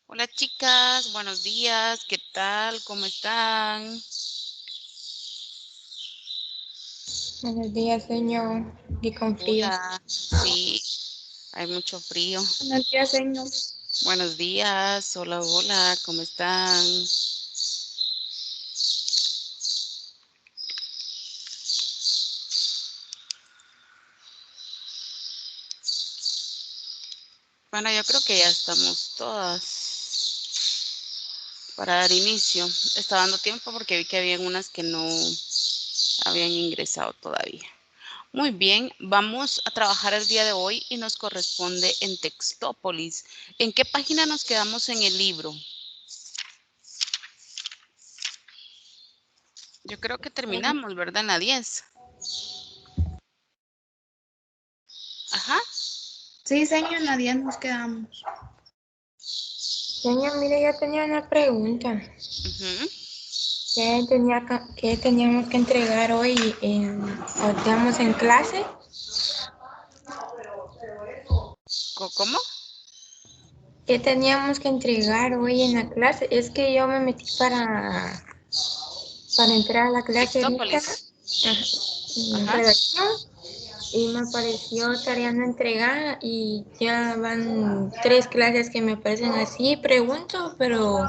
Hola chicas, buenos días, ¿qué tal? ¿Cómo están? Buenos días, señor. Y con frío. Hola, sí, hay mucho frío. Buenos días, señor. Buenos días, hola, hola, ¿cómo están? Bueno, yo creo que ya estamos todas para dar inicio. Está dando tiempo porque vi que habían unas que no habían ingresado todavía. Muy bien, vamos a trabajar el día de hoy y nos corresponde en Textópolis. ¿En qué página nos quedamos en el libro? Yo creo que terminamos, ¿verdad? En la 10. Ajá. Sí, señor, nadie nos quedamos. Señor, mire, yo tenía una pregunta. Ujú. ¿Qué teníamos que entregar hoy o digamos, en clase? ¿Cómo? ¿Qué teníamos que entregar hoy en la clase? Es que yo me metí para entrar a la clase ahorita, Textópolis. en Ajá. redacción, y me apareció tarea no entregada y ya van 3 clases que me aparecen así. Pregunto, pero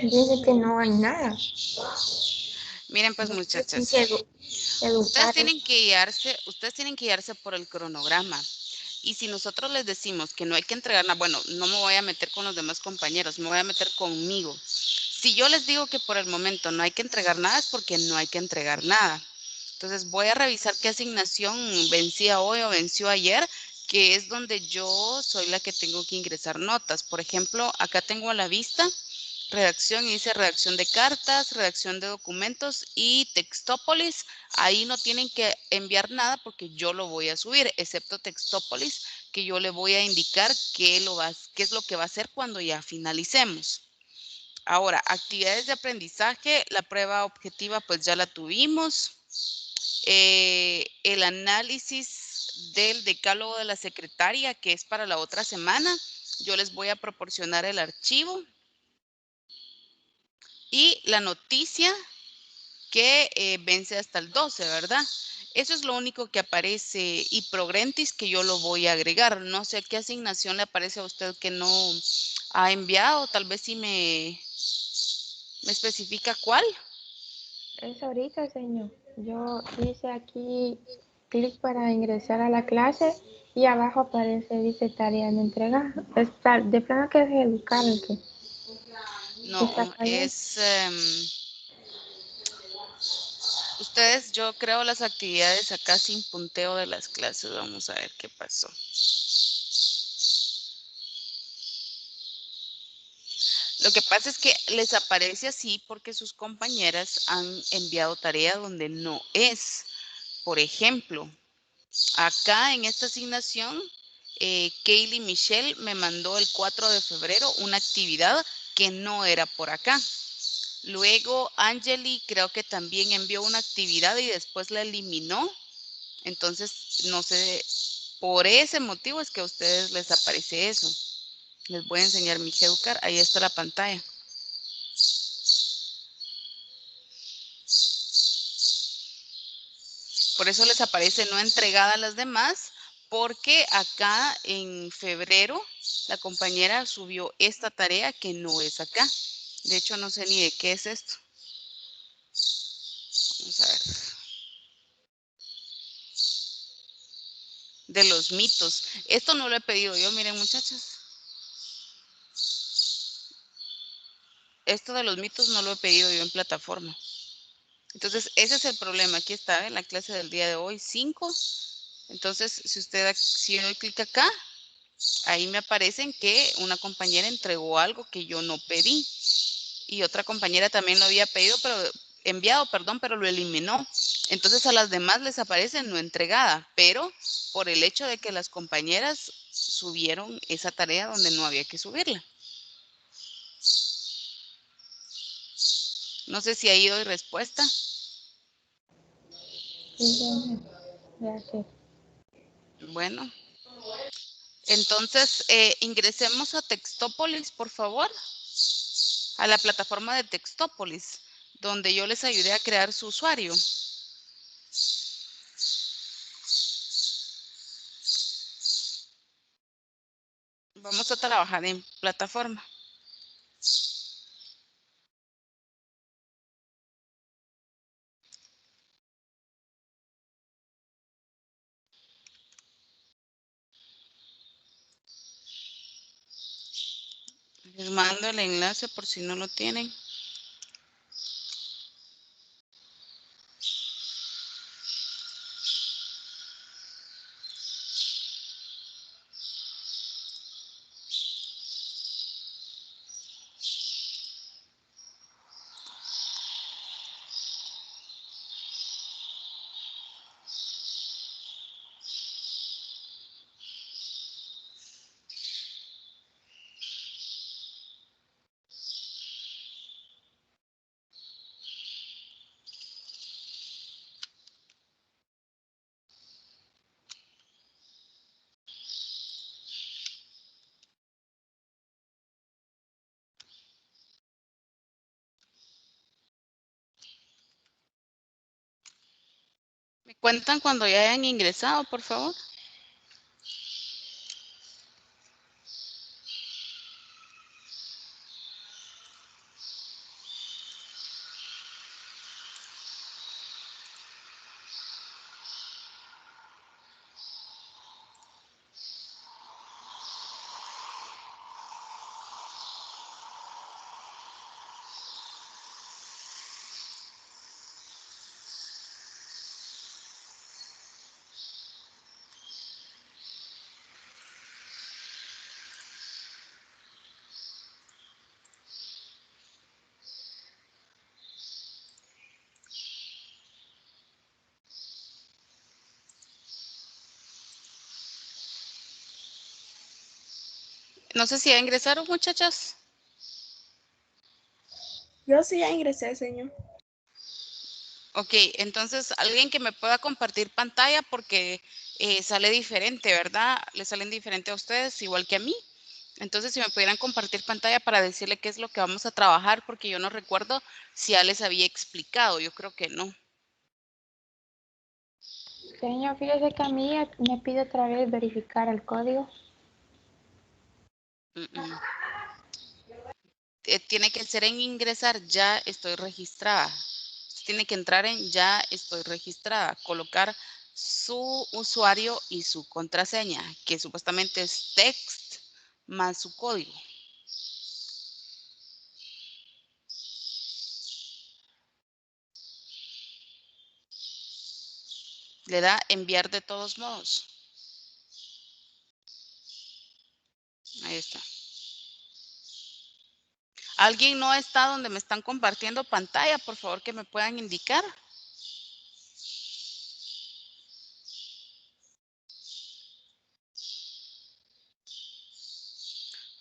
dice que no hay nada. Miren pues No sé si se muchachas, educar. ustedes tienen que guiarse por el cronograma. Y si nosotros les decimos que no hay que entregar nada, bueno, no me voy a meter con los demás compañeros, me voy a meter conmigo. Si yo les digo que por el momento no hay que entregar nada, es porque no hay que entregar nada. Entonces voy a revisar qué asignación vencía hoy o venció ayer, que es donde yo soy la que tengo que ingresar notas. Por ejemplo, acá tengo a la vista redacción y dice redacción de cartas, redacción de documentos y Textópolis. Ahí no tienen que enviar nada porque yo lo voy a subir, excepto Textópolis, que yo le voy a indicar qué es lo que va a hacer cuando ya finalicemos. Ahora, actividades de aprendizaje, la prueba objetiva pues ya la tuvimos. El análisis del decálogo de la secretaria, que es para la otra semana. Yo les voy a proporcionar el archivo. Y la noticia que vence hasta el 12, ¿verdad? Eso es lo único que aparece y Progrentis que yo lo voy a agregar. No sé qué asignación le aparece a usted que no ha enviado. Tal vez si me especifica cuál. Es ahorita, señor. Yo hice aquí clic para ingresar a la clase y abajo aparece, dice tarea no entregada. Está, de plano que es educar el que está No, fallando. ustedes, yo creo las actividades acá sin punteo de las clases. Vamos a ver qué pasó. Lo que pasa es que les aparece así porque sus compañeras han enviado tarea donde no es. Por ejemplo, acá en esta asignación, Kaylee Michelle me mandó el 4 de febrero una actividad que no era por acá. Luego, Angeli creo que también envió una actividad y después la eliminó. Entonces, no sé, por ese motivo es que a ustedes les aparece eso. Les voy a enseñar mi Educar. Ahí está la pantalla. Por eso les aparece no entregada a las demás, porque acá en febrero la compañera subió esta tarea que no es acá. De hecho, no sé ni de qué es esto. Vamos a ver. De los mitos. Esto no lo he pedido yo, miren muchachas. Esto de los mitos no lo he pedido yo en plataforma. Entonces, ese es el problema. Aquí está, en la clase del día de hoy, 5. Entonces, si yo doy clic acá, ahí me aparecen que una compañera entregó algo que yo no pedí. Y otra compañera también lo había pedido, pero lo eliminó. Entonces a las demás les aparece no entregada, pero por el hecho de que las compañeras subieron esa tarea donde no había que subirla. No sé si ahí doy respuesta. Sí, señor. Gracias. Bueno, Entonces, ingresemos a Textópolis, por favor, a la plataforma de Textópolis, donde yo les ayudé a crear su usuario. Vamos a trabajar en plataforma. Les mando el enlace por si no lo tienen. ¿Me cuentan cuando ya hayan ingresado, por favor? No sé si ya ingresaron, muchachas. Yo sí ya ingresé, señor. Ok, entonces alguien que me pueda compartir pantalla porque sale diferente, ¿verdad? Le salen diferente a ustedes, igual que a mí. Entonces, si me pudieran compartir pantalla para decirle qué es lo que vamos a trabajar, porque yo no recuerdo si ya les había explicado, yo creo que no. Señor, fíjese que a mí me pide otra vez verificar el código. Tiene que ser en ingresar, ya estoy registrada. Tiene que entrar en ya estoy registrada, colocar su usuario y su contraseña, que supuestamente es text más su código. Le da enviar de todos modos. Ahí está. ¿Alguien no está donde me están compartiendo pantalla? Por favor, que me puedan indicar.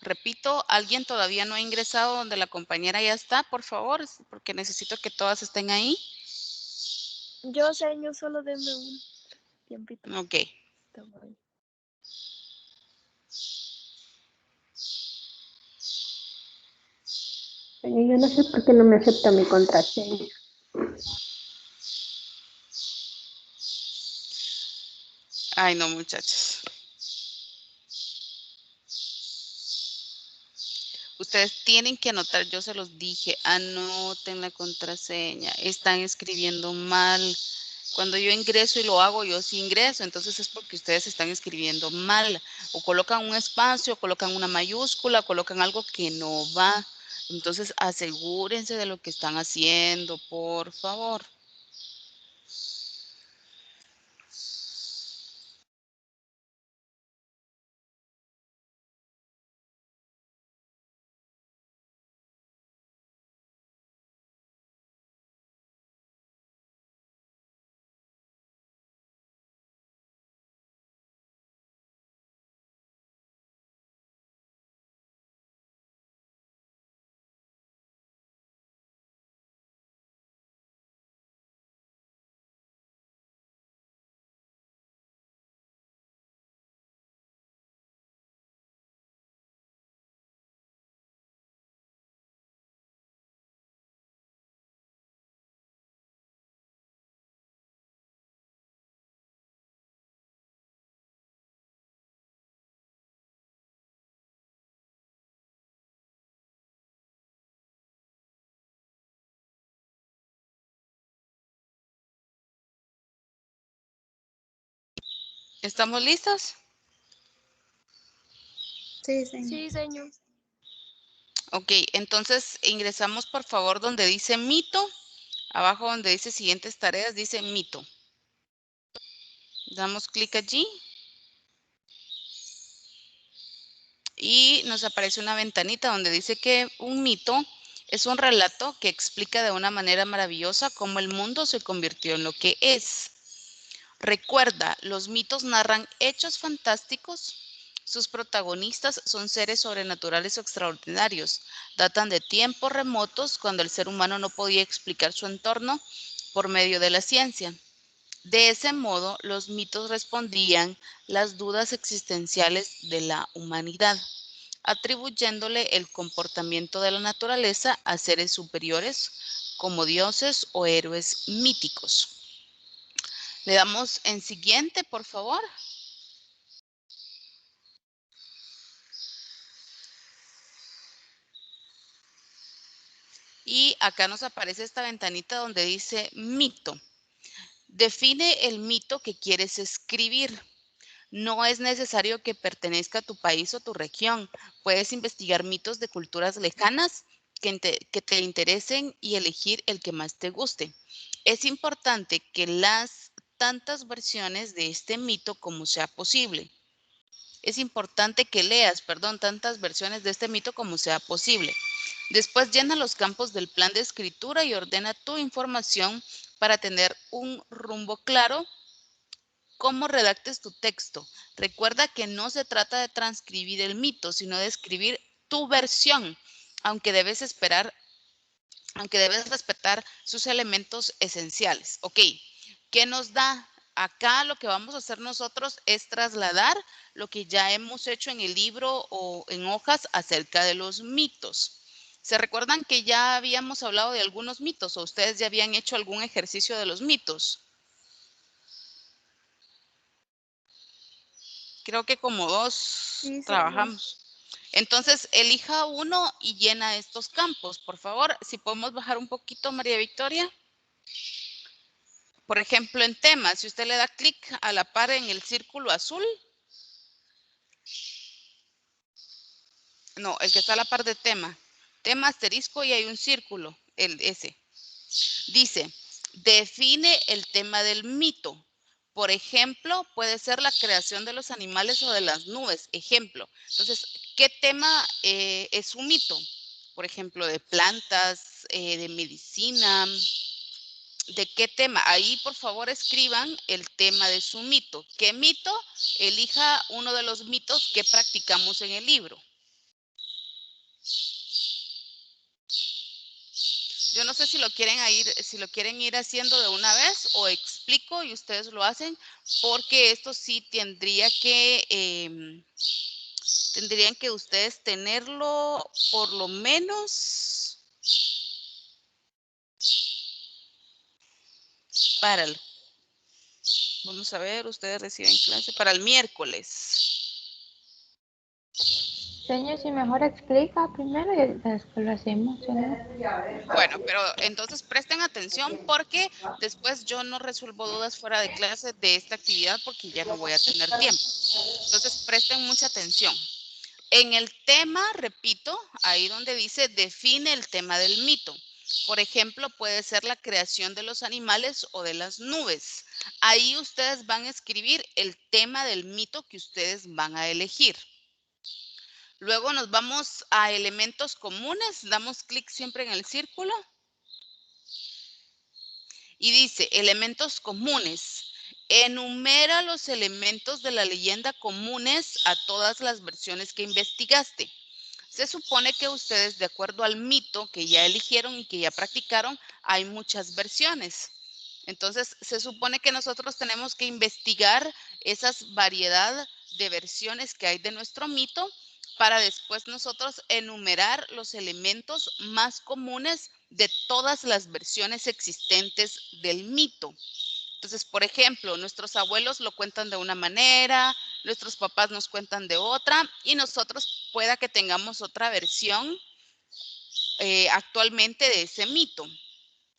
Repito, ¿alguien todavía no ha ingresado donde la compañera ya está? Por favor, porque necesito que todas estén ahí. Yo, señor, solo denme un tiempito. Ok. Yo no sé por qué no me acepta mi contraseña. Ay, no, muchachos. Ustedes tienen que anotar, yo se los dije, anoten la contraseña. Están escribiendo mal. Cuando yo ingreso y lo hago, yo sí ingreso. Entonces es porque ustedes están escribiendo mal. O colocan un espacio, o colocan una mayúscula, o colocan algo que no va. Entonces asegúrense de lo que están haciendo, por favor. ¿Estamos listos? Sí, señor. Sí, señor. Ok, entonces ingresamos por favor donde dice mito. Abajo donde dice siguientes tareas, dice mito. Damos clic allí. Y nos aparece una ventanita donde dice que un mito es un relato que explica de una manera maravillosa cómo el mundo se convirtió en lo que es. Recuerda, los mitos narran hechos fantásticos. Sus protagonistas son seres sobrenaturales o extraordinarios. Datan de tiempos remotos cuando el ser humano no podía explicar su entorno por medio de la ciencia. De ese modo, los mitos respondían las dudas existenciales de la humanidad, atribuyéndole el comportamiento de la naturaleza a seres superiores como dioses o héroes míticos. Le damos en siguiente, por favor. Y acá nos aparece esta ventanita donde dice mito. Define el mito que quieres escribir. No es necesario que pertenezca a tu país o tu región. Puedes investigar mitos de culturas lejanas que te interesen y elegir el que más te guste. Es importante que las tantas versiones de este mito como sea posible. Es importante que leas, tantas versiones de este mito como sea posible. Después llena los campos del plan de escritura y ordena tu información para tener un rumbo claro. ¿Cómo redactes tu texto? Recuerda que no se trata de transcribir el mito, sino de escribir tu versión, aunque debes respetar sus elementos esenciales. Ok, ¿qué nos da? Acá lo que vamos a hacer nosotros es trasladar lo que ya hemos hecho en el libro o en hojas acerca de los mitos. ¿Se recuerdan que ya habíamos hablado de algunos mitos o ustedes ya habían hecho algún ejercicio de los mitos? Creo que como dos Sí, señor. trabajamos. Entonces, elija uno y llena estos campos. Por favor, si podemos bajar un poquito, María Victoria. Por ejemplo, en temas, si usted le da clic a la par en el círculo azul. No, el que está a la par de tema. Tema asterisco y hay un círculo, ese. Dice, define el tema del mito. Por ejemplo, puede ser la creación de los animales o de las nubes. Ejemplo. Entonces, ¿qué tema es un mito? Por ejemplo, de plantas, de medicina. ¿De qué tema? Ahí, por favor, escriban el tema de su mito. ¿Qué mito? Elija uno de los mitos que practicamos en el libro. Yo no sé si lo quieren ir haciendo de una vez o explico y ustedes lo hacen, porque esto sí tendrían que ustedes tenerlo por lo menos para el, vamos a ver, ustedes reciben clase para el miércoles. Señor, si mejor explica primero y después lo hacemos, señor. Bueno, pero entonces presten atención porque después yo no resuelvo dudas fuera de clase de esta actividad porque ya no voy a tener tiempo. Entonces presten mucha atención. En el tema, repito, ahí donde dice define el tema del mito. Por ejemplo, puede ser la creación de los animales o de las nubes. Ahí ustedes van a escribir el tema del mito que ustedes van a elegir. Luego nos vamos a elementos comunes. Damos clic siempre en el círculo. Y dice, elementos comunes. Enumera los elementos de la leyenda comunes a todas las versiones que investigaste. Se supone que ustedes, de acuerdo al mito que ya eligieron y que ya practicaron, hay muchas versiones. Entonces, se supone que nosotros tenemos que investigar esas variedad de versiones que hay de nuestro mito para después nosotros enumerar los elementos más comunes de todas las versiones existentes del mito. Entonces, por ejemplo, nuestros abuelos lo cuentan de una manera, nuestros papás nos cuentan de otra y nosotros pueda que tengamos otra versión actualmente de ese mito.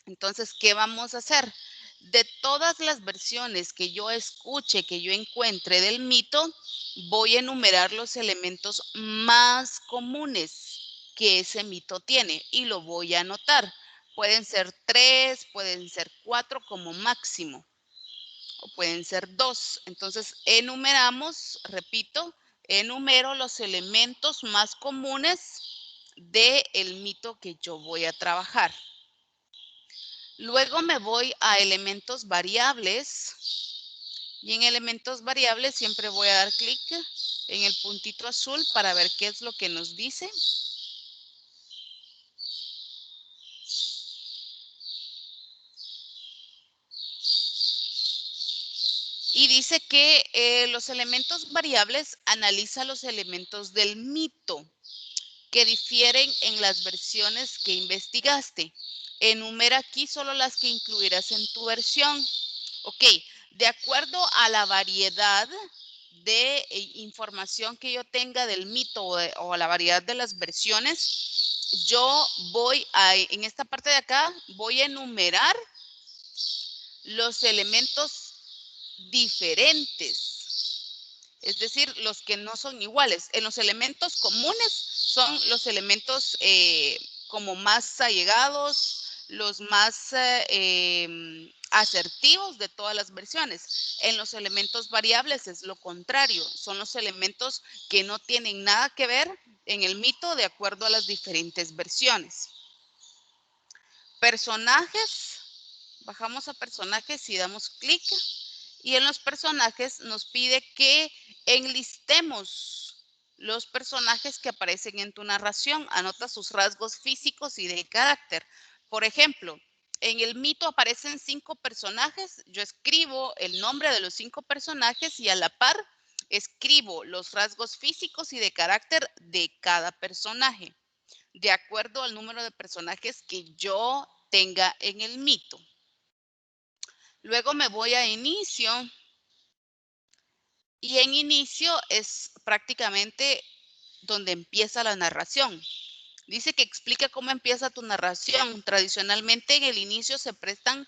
Entonces, ¿qué vamos a hacer? De todas las versiones que yo escuche, que yo encuentre del mito, voy a enumerar los elementos más comunes que ese mito tiene y lo voy a anotar. Pueden ser 3, pueden ser 4 como máximo, o pueden ser 2. Entonces, enumeramos, repito, enumero los elementos más comunes del mito que yo voy a trabajar. Luego me voy a elementos variables y en elementos variables siempre voy a dar clic en el puntito azul para ver qué es lo que nos dice. Y dice que los elementos variables analiza los elementos del mito que difieren en las versiones que investigaste. Enumera aquí solo las que incluirás en tu versión. Ok, de acuerdo a la variedad de información que yo tenga del mito o a la variedad de las versiones, yo voy a, en esta parte de acá, voy a enumerar los elementos diferentes. Es decir, los que no son iguales. En los elementos comunes son los elementos como más allegados, los más asertivos de todas las versiones. En los elementos variables es lo contrario. Son los elementos que no tienen nada que ver en el mito de acuerdo a las diferentes versiones. Personajes. Bajamos a personajes y damos clic. Y en los personajes nos pide que enlistemos los personajes que aparecen en tu narración. Anota sus rasgos físicos y de carácter. Por ejemplo, en el mito aparecen 5 personajes. Yo escribo el nombre de los 5 personajes y a la par escribo los rasgos físicos y de carácter de cada personaje, de acuerdo al número de personajes que yo tenga en el mito. Luego me voy a inicio. Y en inicio es prácticamente donde empieza la narración. Dice que explica cómo empieza tu narración. Tradicionalmente en el inicio se presentan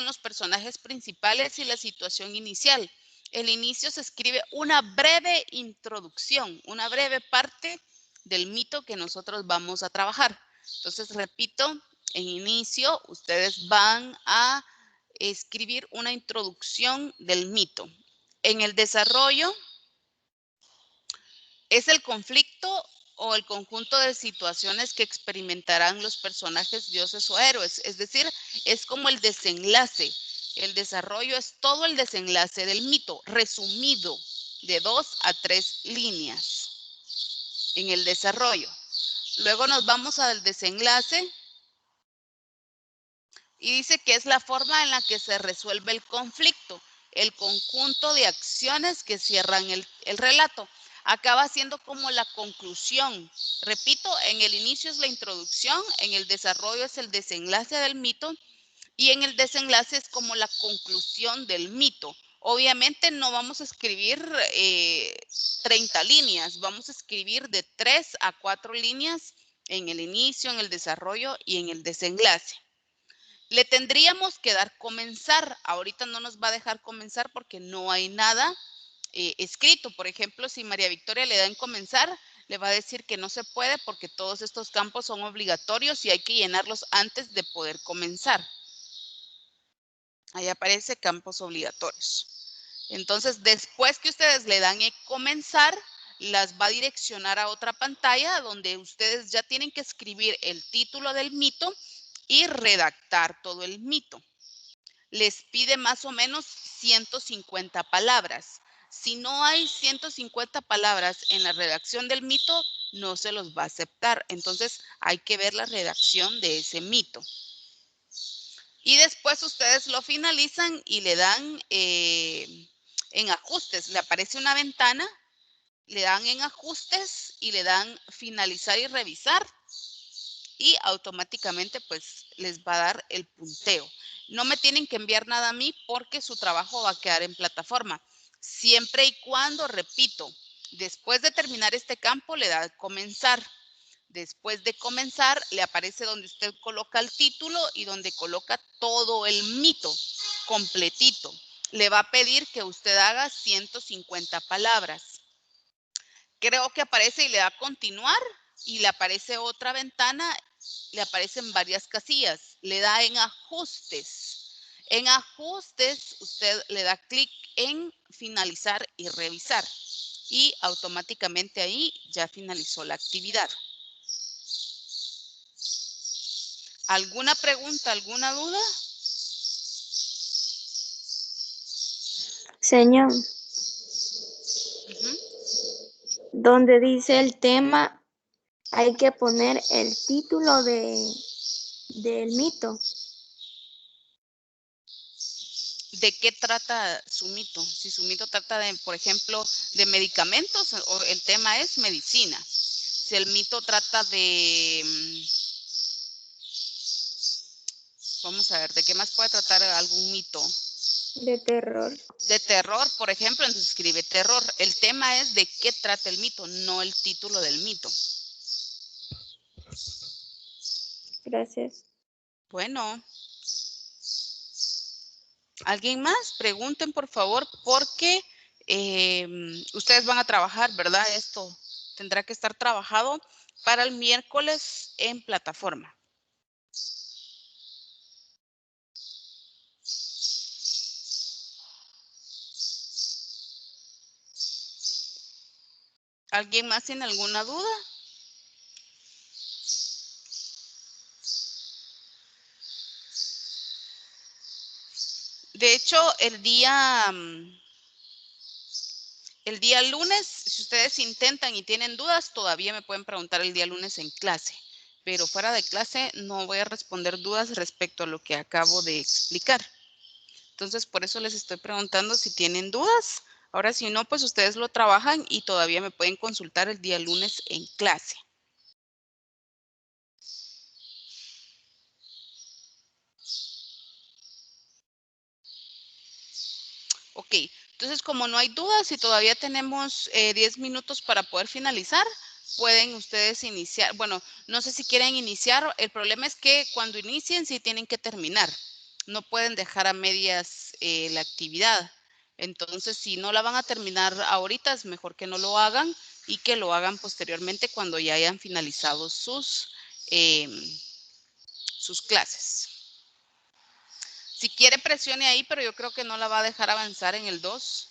los personajes principales y la situación inicial. El inicio se escribe una breve introducción, una breve parte del mito que nosotros vamos a trabajar. Entonces, repito, en inicio ustedes van a escribir una introducción del mito. En el desarrollo es el conflicto o el conjunto de situaciones que experimentarán los personajes, dioses o héroes. Es decir, es como el desenlace. El desarrollo es todo el desenlace del mito, resumido de 2 a 3 líneas en el desarrollo. Luego nos vamos al desenlace y dice que es la forma en la que se resuelve el conflicto, el conjunto de acciones que cierran el relato. Acaba siendo como la conclusión. Repito, en el inicio es la introducción, en el desarrollo es el desenlace del mito y en el desenlace es como la conclusión del mito. Obviamente no vamos a escribir 30 líneas, vamos a escribir de 3 a 4 líneas en el inicio, en el desarrollo y en el desenlace. Le tendríamos que dar comenzar. Ahorita no nos va a dejar comenzar porque no hay nada escrito. Por ejemplo, si María Victoria le da en comenzar, le va a decir que no se puede porque todos estos campos son obligatorios y hay que llenarlos antes de poder comenzar. Ahí aparece campos obligatorios. Entonces, después que ustedes le dan en comenzar, las va a direccionar a otra pantalla donde ustedes ya tienen que escribir el título del mito y redactar todo el mito. Les pide más o menos 150 palabras. Si no hay 150 palabras en la redacción del mito, no se los va a aceptar. Entonces, hay que ver la redacción de ese mito. Y después ustedes lo finalizan y le dan en ajustes. Le aparece una ventana, le dan en ajustes y le dan finalizar y revisar. Y automáticamente pues les va a dar el punteo. No me tienen que enviar nada a mí porque su trabajo va a quedar en plataforma. Siempre y cuando, repito, después de terminar este campo le da comenzar. Después de comenzar le aparece donde usted coloca el título y donde coloca todo el mito. completito. Le va a pedir que usted haga 150 palabras. Creo que aparece y le da a continuar y le aparece otra ventana, le aparecen varias casillas. Le da en ajustes. En ajustes usted le da clic en finalizar y revisar y automáticamente ahí ya finalizó la actividad. ¿Alguna pregunta, alguna duda? Señor, Ujú. donde dice el tema, hay que poner el título del mito. ¿De qué trata su mito? Si su mito trata de, por ejemplo, de medicamentos, o el tema es medicina. Si el mito trata de, vamos a ver, ¿de qué más puede tratar algún mito? De terror. De terror, por ejemplo, entonces escribe terror. El tema es de qué trata el mito, no el título del mito. Gracias. Bueno. ¿Alguien más? Pregunten, por favor, porque ustedes van a trabajar, ¿verdad? Esto tendrá que estar trabajado para el miércoles en plataforma. ¿Alguien más tiene alguna duda? De hecho, el día lunes, si ustedes intentan y tienen dudas, todavía me pueden preguntar el día lunes en clase. Pero fuera de clase no voy a responder dudas respecto a lo que acabo de explicar. Entonces, por eso les estoy preguntando si tienen dudas. Ahora, si no, pues ustedes lo trabajan y todavía me pueden consultar el día lunes en clase. Ok, entonces como no hay dudas y todavía tenemos 10 minutos para poder finalizar, pueden ustedes iniciar. Bueno, no sé si quieren iniciar. El problema es que cuando inicien sí tienen que terminar. No pueden dejar a medias la actividad. Entonces, si no la van a terminar ahorita, es mejor que no lo hagan y que lo hagan posteriormente cuando ya hayan finalizado sus clases. Si quiere, presione ahí, pero yo creo que no la va a dejar avanzar en el 2.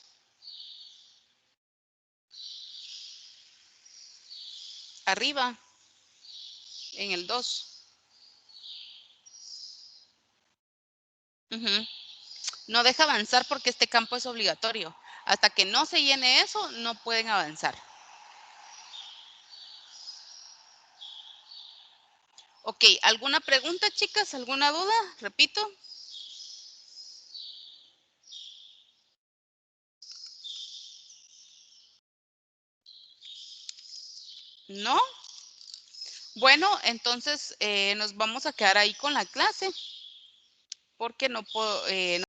Arriba, en el 2. No deja avanzar porque este campo es obligatorio. Hasta que no se llene eso, no pueden avanzar. Ok, ¿alguna pregunta, chicas? ¿Alguna duda? Repito. ¿No? Bueno, entonces nos vamos a quedar ahí con la clase porque no puedo...